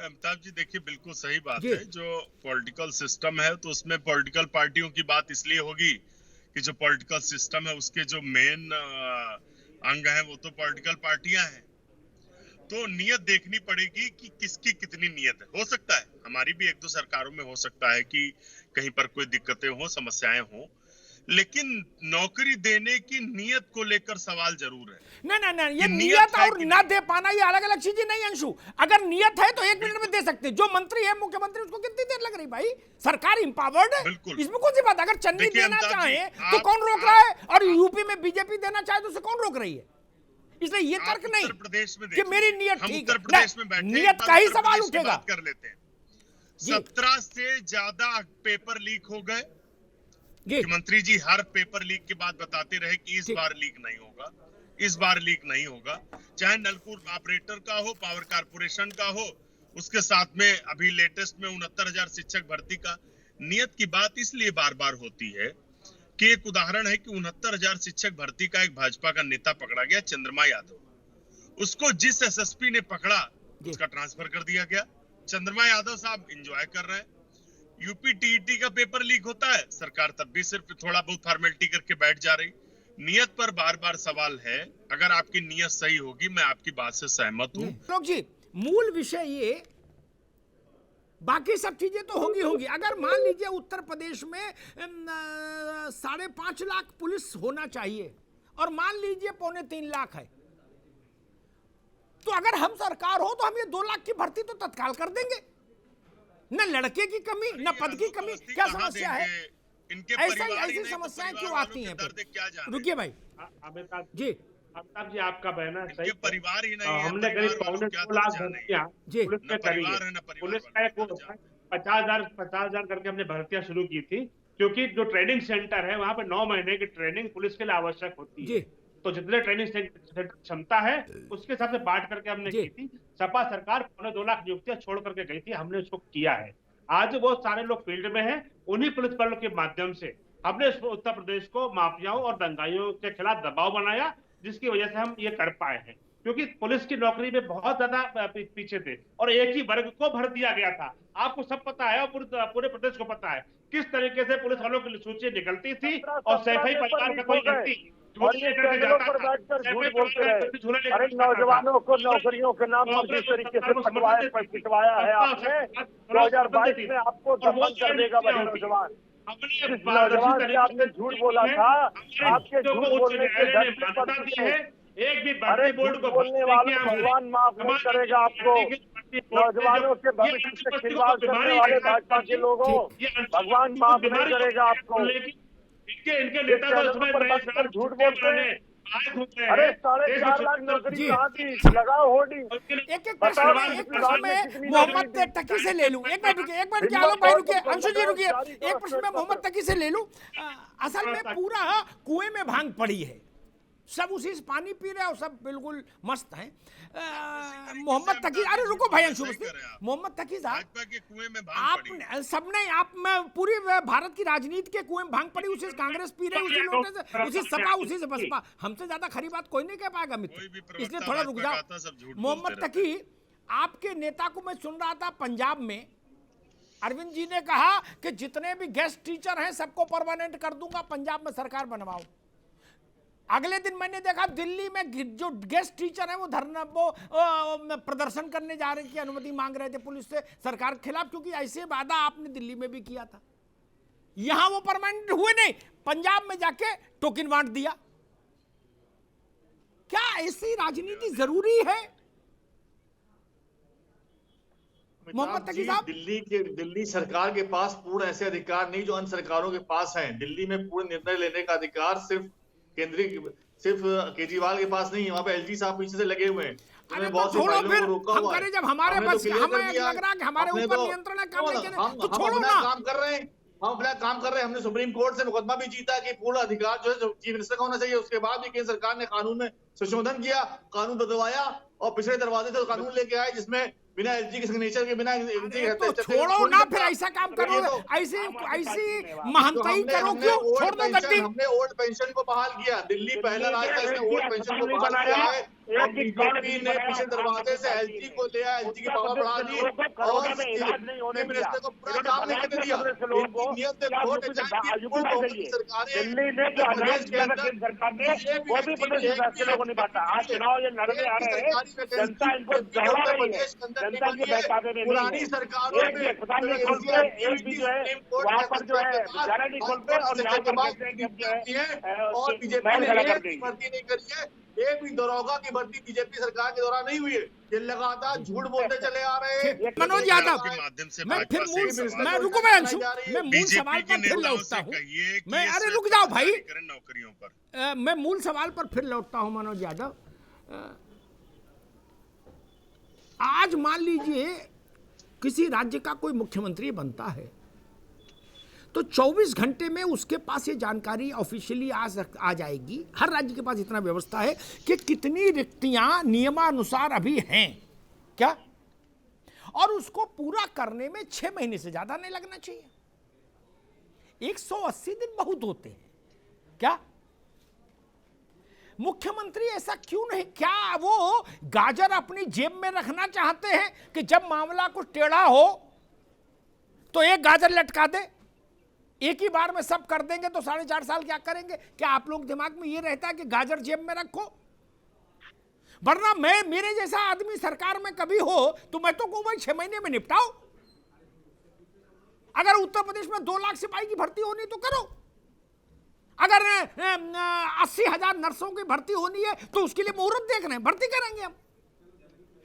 अमिताभ जी देखिए बिल्कुल सही बात है। जो पॉलिटिकल सिस्टम है तो उसमें पॉलिटिकल पार्टियों की बात इसलिए होगी कि जो पॉलिटिकल सिस्टम है उसके जो मेन अंग है वो तो पॉलिटिकल पार्टियां हैं। तो नियत देखनी पड़ेगी कि किसकी कितनी नियत है। हो सकता है हमारी भी एक दो सरकारों में हो सकता है कि कहीं पर कोई दिक्कतें हो, समस्याएं हो, लेकिन नौकरी देने की नियत को लेकर सवाल जरूर है। नहीं, ये कि नियत है और कि ना नहीं? दे पाना ये अलग अलग चीजें नहीं अंशु। अगर नियत है तो 1 मिनट में दे सकते। जो मंत्री है मुख्यमंत्री, उसको कितनी देर लग रही भाई? सरकार इंपावर्ड है, बिल्कुल। इसमें कौन सी बात है? अगर चन्नी देखिए देना अमिताभ जी, चाहे तो कौन रोक रहा है? और यूपी में बीजेपी देना चाहे तो उसे कौन रोक रही है? इसलिए ये तर्क नहीं उत्तर प्रदेश में कि मेरी नियत हम ठीक उत्तर है, प्रदेश में बैठे नियत का ही सवाल की उठेगा। बात कर लेते हैं। जी। 17 से ज्यादा पेपर लीक हो गए। मुख्यमंत्री जी हर पेपर लीक के बाद बताते रहे कि इस बार लीक नहीं होगा, इस बार लीक नहीं होगा। चाहे नलकूप ऑपरेटर का हो, पावर कारपोरेशन का हो, उसके साथ में अभी लेटेस्ट में 69,000 शिक्षक भर्ती का। नियत की बात इसलिए बार बार होती है कि एक उदाहरण है कि 69,000 शिक्षक भर्ती का एक भाजपा का नेता पकड़ा गया, चंद्रमा यादव। उसको जिस एसएसपी ने पकड़ा उसका ट्रांसफर कर दिया गया। चंद्रमा यादव साहब एंजॉय कर रहे हैं। यूपी टीईटी का पेपर लीक होता है, सरकार तब भी सिर्फ थोड़ा बहुत फॉर्मेलिटी करके बैठ जा रही। नियत पर बार बार सवाल है। अगर आपकी नियत सही होगी, मैं आपकी बात से सहमत हूँ। लोग जी, मूल विषय ये, बाकी सब चीजें तो होंगी। अगर मान लीजिए उत्तर प्रदेश में 5.5 लाख पुलिस होना चाहिए और मान लीजिए 2.25 लाख है, तो अगर हम सरकार हो तो हम ये 2 लाख की भर्ती तो तत्काल कर देंगे। न लड़के की कमी, न पद की कमी। क्या समस्या है? ऐसी समस्याएं क्यों आती हैं? रुकिए भाई जी, अमिताभ जी आपका बयान सही। परिवार ही नहीं है, हमने करीब 2.25 लाख भर्तियां पुलिस में करी है। पुलिस का 50,000 करके हमने भर्तियां शुरू की थी, क्योंकि जो ट्रेनिंग सेंटर है वहां पे 9 महीने की ट्रेनिंग पुलिस के लिए आवश्यक होती है। तो जितने ट्रेनिंग सेंटर क्षमता है उसके हिसाब से बांट करके हमने की थी। सपा सरकार 2.25 लाख नियुक्तियां छोड़ करके गई थी, हमने उसको किया है। आज वो सारे लोग फील्ड में हैं। उन्हीं पुलिस बलों के माध्यम से हमने उत्तर प्रदेश को माफियाओं और दंगाइयों के खिलाफ दबाव बनाया, जिसकी वजह से हम ये कर पाए हैं। क्योंकि पुलिस की नौकरी में बहुत ज्यादा पीछे थे और एक ही वर्ग को भर दिया गया था। आपको सब पता है और पूरे प्रदेश को पता है किस तरीके से पुलिस वालों की सूची निकलती थी और सैफई परिवार का कोई व्यक्ति अरे नौजवानों को नौकरियों के नाम पर जिस तरीके से पिटवाया है आपने, 2022 में आपको दफन कर देगा वही नौजवान। जिस नौजवान से आपने झूठ बोला था, आपके झूठ बोलने के डर से पड़ते हैं। एक भी अरे झूठ बोलने वाले भगवान माफ नहीं करेगा आपको। नौजवानों के भविष्य से खिलवाड़ करने वाले भाजपा के लोगों, भगवान माफ नहीं करेगा आपको। इनके नेता तो झूठ बोलते हैं। अरे 4.5 लाख नौकरी कहाँ थी? लगाओ होर्डिंग। एक प्रश्न में मोहम्मद तकी से ले लूं। एक मिनट क्या आलोक भाई रुकिए, अंशु जी रुकिए। एक प्रश्न में मोहम्मद तकी से ले लूं। असल में पूरा कुएं में भांग पड़ी है, सब उसी से पानी पी रहे हैं और सब बिल्कुल मस्त हैं। मोहम्मद तकी, अरे रुको भाई अंशु, मोहम्मद तकी साहब, आप सबने, आप पूरी भारत की राजनीति के कुएं में भांग पड़ी, उसी से कांग्रेस पी रही, उसी लोटे से, उसी सपा, उसी से बसपा। हमसे ज्यादा खरी बात कोई नहीं कह पाएगा मित्र, इसलिए थोड़ा रुक जाओ। मोहम्मद तकी, आपके नेता को मैं सुन रहा था पंजाब में, अरविंद जी ने कहा कि जितने भी गेस्ट टीचर हैं सबको परमानेंट कर दूंगा, पंजाब में सरकार बनवाओ। अगले दिन मैंने देखा दिल्ली में जो गेस्ट टीचर हैं वो धरना, वो प्रदर्शन करने जा रहे की अनुमति मांग रहे थे पुलिस से सरकार के खिलाफ, क्योंकि ऐसे वादा आपने दिल्ली में भी किया था। यहां वो परमानेंट हुए नहीं, पंजाब में जाके टोकन बांट दिया। क्या ऐसी राजनीति जरूरी है मोहम्मद तकी साहब? दिल्ली सरकार के पास पूर्ण ऐसे अधिकार नहीं जो अन्य सरकारों के पास हैं। दिल्ली में पूर्ण निर्णय लेने का अधिकार सिर्फ केजरीवाल के पास नहीं है। वहाँ पे एलजी साहब पीछे से लगे हुए हैं। बहुत से फाइलों को रोका हुआ है। जब हमारे बस हमें लग रहा है कि हमारे ऊपर नियंत्रण है, काम नहीं करने, तो छोड़ो ना। काम कर रहे हैं, हम अपना काम कर रहे हैं। हमने सुप्रीम कोर्ट से मुकदमा भी जीता कि पूर्ण अधिकार जो है चीफ मिनिस्टर का होना चाहिए। उसके बाद भी केंद्र सरकार ने कानून में संशोधन किया, कानून बदलवाया और पिछले दरवाजे से कानून लेके आए जिसमें बिना एलजी के सिग्नेचर के बिना तो छोड़ो ना, फिर ऐसा काम करो, ऐसी महंगाई करो क्यों? छोड़ दो गद्दी। हमने ओल्ड पेंशन को बहाल किया। दिल्ली पहला राज्य है जिसने ओल्ड पेंशन को बहाल किया है। बीजेपी ने पीछे दरवाजे से एलजी को लिया, एलजी की पावर बढ़ा दी और मिनिस्टर को पूरा काम नहीं करने दिया। नियत देखो पुरानी सरकारों में वहाँ पर जो है गारंटी खोलते और बीजेपी ने भर्ती नहीं करी है। एक भी दरोगा की भर्ती बीजेपी सरकार के दौरान नहीं हुई है। ये लगातार झूठ बोलते चले आ रहे हैं। मनोज यादव के माध्यम से मैं फिर मूल मैं रुको मैं अंशु मैं मूल सवाल पर फिर लौटता हूँ। मैं अरे रुक जाओ भाई, नौकरियों पर मैं मूल सवाल पर फिर लौटता हूँ। मनोज यादव, आज मान लीजिए किसी राज्य का कोई मुख्यमंत्री बनता है तो 24 घंटे में उसके पास ये जानकारी ऑफिशियली आ जाएगी। हर राज्य के पास इतना व्यवस्था है कि कितनी रिक्तियां नियमानुसार अभी हैं क्या, और उसको पूरा करने में 6 महीने से ज्यादा नहीं लगना चाहिए। 180 दिन बहुत होते हैं क्या? मुख्यमंत्री ऐसा क्यों नहीं, क्या वो गाजर अपनी जेब में रखना चाहते हैं कि जब मामला कुछ टेढ़ा हो तो एक गाजर लटका दे, एक ही बार में सब कर देंगे तो 4.5 साल क्या करेंगे? क्या आप लोग दिमाग में ये रहता है कि गाजर जेब में रखो? वरना मैं मेरे जैसा आदमी सरकार में कभी हो तो मैं तो कहूं भाई 6 महीने में निपटाओ। अगर उत्तर प्रदेश में 2 लाख सिपाही की भर्ती होनी तो करो, अगर 80,000 नर्सों की भर्ती होनी है तो उसके लिए मुहूर्त देख रहे हैं, भर्ती करेंगे हम।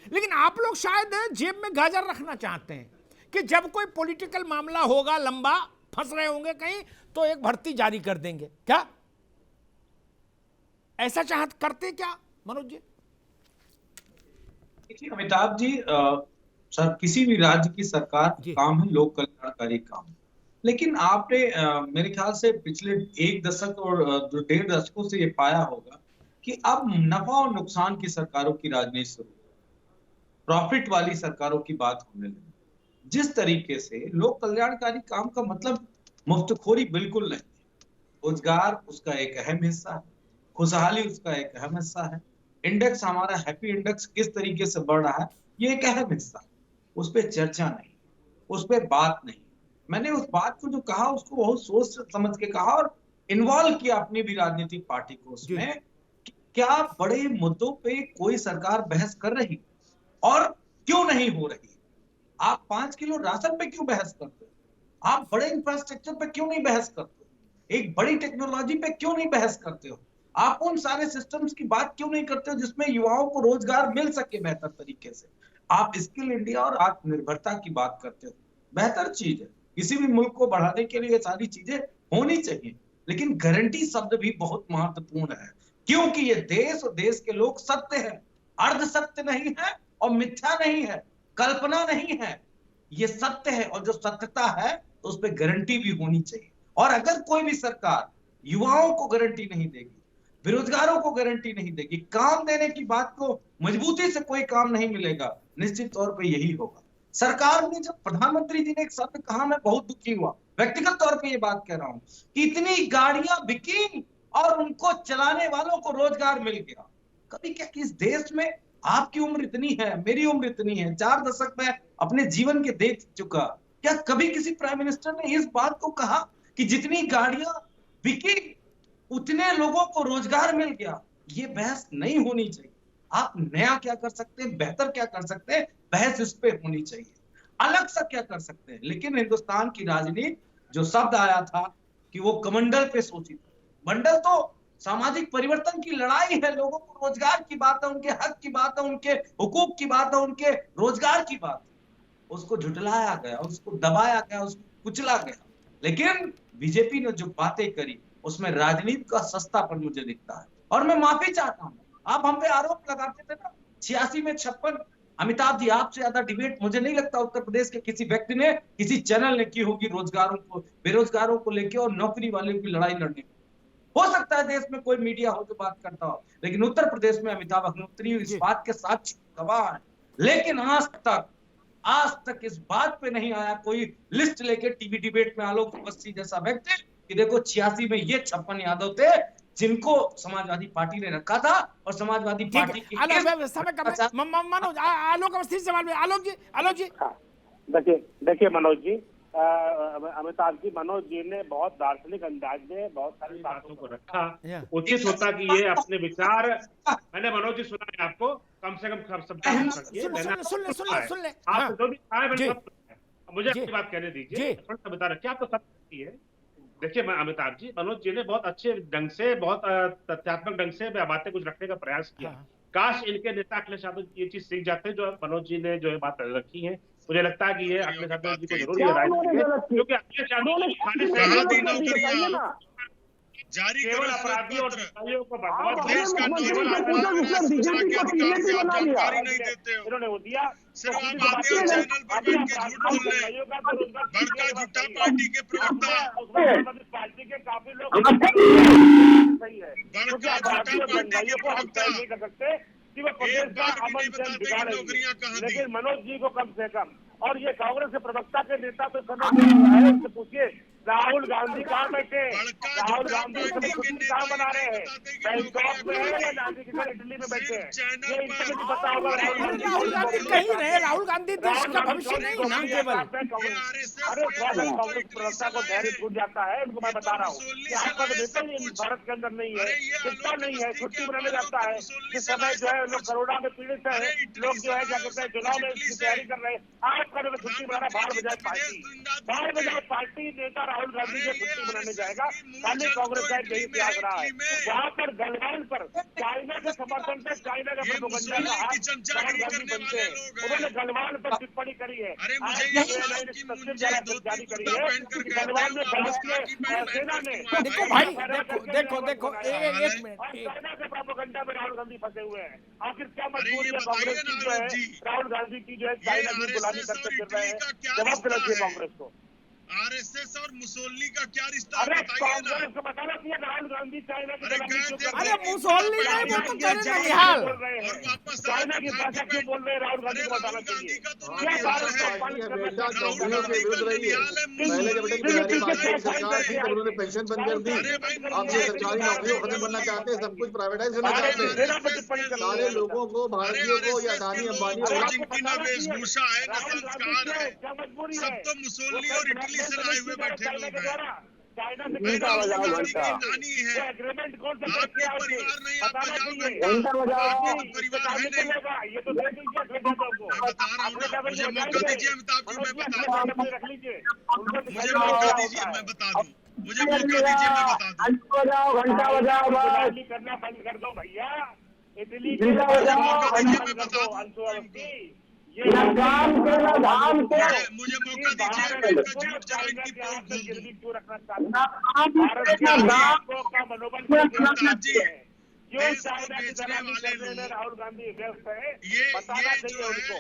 लेकिन आप लोग शायद जेब में गाजर रखना चाहते हैं कि जब कोई पॉलिटिकल मामला होगा, लंबा फंस रहे होंगे कहीं, तो एक भर्ती जारी कर देंगे क्या? ऐसा चाहत करते क्या मनोज जी? देखिए अमिताभ जी, सर किसी भी राज्य की सरकार काम है लोक कल्याणकारी काम, लेकिन आपने मेरे ख्याल से पिछले 1 दशक और 1.5 दशकों से ये पाया होगा कि अब नफा और नुकसान की सरकारों की राजनीति शुरू, प्रॉफिट वाली सरकारों की बात होने लगी। जिस तरीके से लोक कल्याणकारी काम का मतलब मुफ्तखोरी बिल्कुल नहीं, रोजगार उसका एक अहम हिस्सा है, खुशहाली उसका एक अहम हिस्सा है, इंडेक्स हमारा हैप्पी इंडेक्स किस तरीके से बढ़ रहा है ये एक अहम हिस्सा है। उस पर चर्चा नहीं, उस पर बात नहीं। मैंने उस बात को जो कहा उसको बहुत सोच समझ के कहा और इन्वॉल्व किया अपनी भी राजनीतिक पार्टी को उसमें। क्या बड़े मुद्दों पे कोई सरकार बहस कर रही और क्यों नहीं हो रही? आप 5 किलो राशन पे क्यों बहस करते हो? आप बड़े इंफ्रास्ट्रक्चर पे क्यों नहीं बहस करते हो? एक बड़ी टेक्नोलॉजी पे क्यों नहीं बहस करते हो? आप उन सारे सिस्टम्स की बात क्यों नहीं करते हो जिसमें युवाओं को रोजगार मिल सके बेहतर तरीके से? आप स्किल इंडिया और आत्मनिर्भरता की बात करते हो, बेहतर चीज है, किसी भी मुल्क को बढ़ाने के लिए ये सारी चीजें होनी चाहिए, लेकिन गारंटी शब्द भी बहुत महत्वपूर्ण है, क्योंकि ये देश और देश के लोग सत्य है, अर्ध सत्य नहीं है और मिथ्या नहीं है, कल्पना नहीं है, ये सत्य है। और जो सत्यता है तो उस पर गारंटी भी होनी चाहिए। और अगर कोई भी सरकार युवाओं को गारंटी नहीं देगी, बेरोजगारों को गारंटी नहीं देगी, काम देने की बात को मजबूती से कोई काम नहीं मिलेगा, निश्चित तौर पे यही होगा। सरकार ने, जब प्रधानमंत्री जी ने एक शब्द कहा, मैं बहुत दुखी हुआ, व्यक्तिगत तौर पे ये बात कह रहा हूं कि इतनी गाड़ियां बिकी और उनको चलाने वालों को रोजगार मिल गया। कभी क्या इस देश में, आपकी उम्र इतनी है, मेरी उम्र इतनी है, 4 दशक में अपने जीवन के देख चुका, क्या कभी किसी प्राइम मिनिस्टर ने इस बात को कहा कि जितनी गाड़ियां बिकी उतने लोगों को रोजगार मिल गया? ये बहस नहीं होनी चाहिए। आप नया क्या कर सकते हैं, बेहतर क्या कर सकते हैं, बहस इस पे होनी चाहिए, अलग सा क्या कर सकते हैं। लेकिन हिंदुस्तान की राजनीति, जो शब्द आया था कि वो कमंडल पे सोची थी, मंडल तो सामाजिक परिवर्तन की लड़ाई है, लोगों को रोजगार की बात है, उनके हक की बात है, उनके हुकूक की बात है, उनके रोजगार की बात है। उसको झुटलाया गया, उसको दबाया गया, उसको कुचला गया। लेकिन बीजेपी ने जो बातें करी उसमें राजनीति का सस्तापन मुझे दिखता है। और मैं माफी चाहता हूँ, आप हम पे आरोप लगाते थे ना 86 में 56, अमिताभ जी आपसे ज्यादा डिबेट मुझे नहीं लगता उत्तर प्रदेश के किसी व्यक्ति ने, किसी चैनल ने की होगी रोजगारों को, बेरोजगारों को लेके और नौकरी वालों की लड़ाई लड़ने। हो सकता है देश में कोई मीडिया हो जो बात करता हो, लेकिन उत्तर प्रदेश में अमिताभ अग्निहोत्री इस बात के साक्षी गवाह है। लेकिन आज तक इस बात पे नहीं आया कोई लिस्ट लेके टीवी डिबेट में आलोक अवस्थी जैसा व्यक्ति कि देखो 86 में ये 56 यादव थे, जिनको समाजवादी पार्टी ने रखा था और समाजवादी पार्टी के मनोज आलोक अवस्थी सवाल में आलोक जी देखिए मनोज जी, अमिताभ जी, मनोज जी ने बहुत दार्शनिक अंदाज में बहुत सारी बातों को रखा। उचित होता कि ये अपने विचार, मैंने मनोज जी सुना है आपको, कम से कम सुन ले आप जो भी मुझे अपनी बात कहने दीजिए, बता रहे क्या आपको सब है। देखिए अमिताभ जी, मनोज जी ने बहुत अच्छे ढंग से, बहुत तथ्यात्मक ढंग से बातें कुछ रखने का प्रयास किया। काश इनके नेता अखिलेश यादव ये चीज सीख जाते जो मनोज जी ने जो बात रखी है। मुझे लगता है कि ये अखिलेश यादव जी को जरूर ये राय क्योंकि अखिलेश यादव खाने से जारी केवल अपराधियों और सिपाहियों को देश का जानकारी नहीं देते हो, इन्होंने वो दिया। सिर्फ आप आते हो चैनल पर बैठ के झूठ बोलने। बड़का झूठा पार्टी के प्रवक्ता, पार्टी के काफी लोग सही है, बड़का झूठा पार्टी के प्रवक्ता कर सकते कि वो प्रदेश का अमन चैन बिगाड़ेंगे। लेकिन मनोज जी को कम से कम, और ये कांग्रेस के प्रवक्ता के नेता तो समय उससे पूछिए राहुल गांधी कहाँ बैठे, राहुल गांधी कहाँ बना रहे हैं, बैंकॉक में है या गांधी की दिल्ली में बैठे हैं, ये इनको नहीं पता होगा। राहुल गांधी कहीं रहे, राहुल गांधी देश का भविष्य नहीं ना केवल। अरे कांग्रेस प्रवक्ता को धैर्य छूट जाता है, उनको मैं बता रहा हूँ कि आपका नेता भारत के अंदर नहीं है, कितना नहीं है, छुट्टी मनाने जाता है। इस समय जो है लोग कोरोना में पीड़ित है, लोग जो है क्या कहते हैं चुनाव में तैयारी कर रहे हैं, आपका जो छुट्टी मनाना बाहर बजाय पार्टी नेता राहुल गांधी से छुट्टी मनाने जाएगा। खाली कांग्रेस का यही प्रयास रहा है। वहाँ पर गलवान पर चाइना के समर्थन से चाइना का प्रोपेगेंडा का हाथ राहुल गांधी बनते हैं। उन्होंने गलवान पर टिप्पणी करी है, तस्वीर जारी करी है कि गलवान में भारतीय सेना ने देखो भाई, देखो एक मिनट, चाइना के प्रोपेगेंडा में राहुल गांधी फंसे हुए हैं। आखिर क्या मजबूरी है कांग्रेस की जो है राहुल गांधी की जो है चाइना की गुलामी करते फिर रहे हैं? जवाब दिला चाहिए कांग्रेस को। आरएसएस और मुसोलिनी का क्या रिश्ता अरे बताइए ना। कांग्रेस को बताना चाहिए राहुल गांधी चाइना की गुलामी क्यों कर रहे अरे हैं? मुसोलिनी नहीं, वो तो करे ना निहाल। और वापस चाइना की भाषा क्यों बोल रहे हैं? राहुल गांधी को बताना चाहिए। का तो क्या निहाल है, पालन करना राहुल चाहिए? गांधी का निहाल है, पहले जब मुसोलिनी बिहारी का वाजपेयी सरकार थी तब उन्होंने पेंशन बंद कर दी। अब ये सरकारी नौकरियों खत्म करना चाहते हैं, सब कुछ प्राइवेटाइज करना चाहते हैं। सारे लोगों को, भारतीयों को या अदानी अंबानी जिनकी न वेशभूषा है न संस्कार है, सब तो मुसोलिनी और इटली से लाए हुए बैठे लोग हैं। चाइना भाई राहुल गांधी की नानी है, एग्रीमेंट कौन सा आपके परिवार नहीं, आप बजाओ घंटा आपके परिवार है नहीं। ये तो दे दीजिए मैं बता रहा हूँ ना, मुझे मौका दीजिए अमिताभ जी, मैं बता दूँ। रख लीजिए, मुझे मौका दीजिए, मैं बता दूँ। मुझे मौका दीजिए, मैं बता दूँ। घंटा बजाओ करना बंद कर दो भैया। इटली मुझे मौका दीजिए, मैं बता दूँ। मुझे मौका दीजिए, मैं इनका झूठ जरा इनकी पोल खोल दूँ। अमिताभ जी, देश को बेचने वाले लोग, राहुल गांधी व्यस्त है, ये बताना जो चाहिए है उनको।